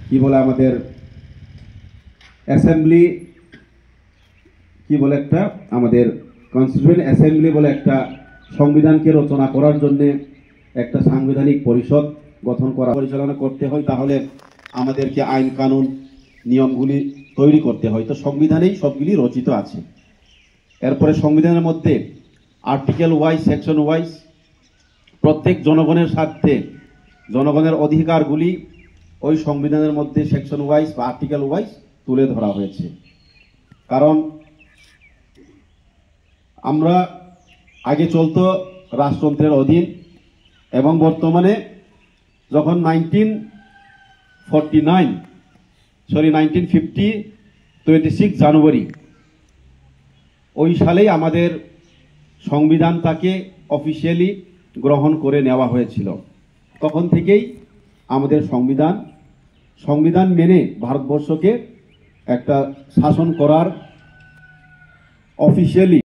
কি বলে আমাদের অ্যাসেম্বলি কি বলে একটা আমাদের কনস্টিটিউয়েন্ট অ্যাসেম্বলি বলে একটা সংবিধানকে রচনা করার জন্য একটা সাংবিধানিক পরিষদ গঠন করা পরিচালনা করতে হয়, তাহলে আমাদেরকে আইন কানুন নিয়মগুলি তৈরি করতে হয়। তো সংবিধানেই সবগুলি রচিত আছে। এরপরে সংবিধানের মধ্যে আর্টিকেল ওয়াইজ, সেকশন ওয়াইজ প্রত্যেক জনগণের স্বার্থে জনগণের অধিকারগুলি ওই সংবিধানের মধ্যে সেকশন ওয়াইজ বা আর্টিকেল ওয়াইজ তুলে ধরা হয়েছে। কারণ আমরা আগে চলতো রাজতন্ত্রের অধীন, এবং বর্তমানে যখন 26 জানুয়ারি ওই সালেই আমাদের সংবিধানটাকে অফিসিয়ালি গ্রহণ করে নেওয়া হয়েছিল। তখন থেকেই আমাদের সংবিধান মেনে ভারতবর্ষকে একটা শাসন করার অফিসিয়ালি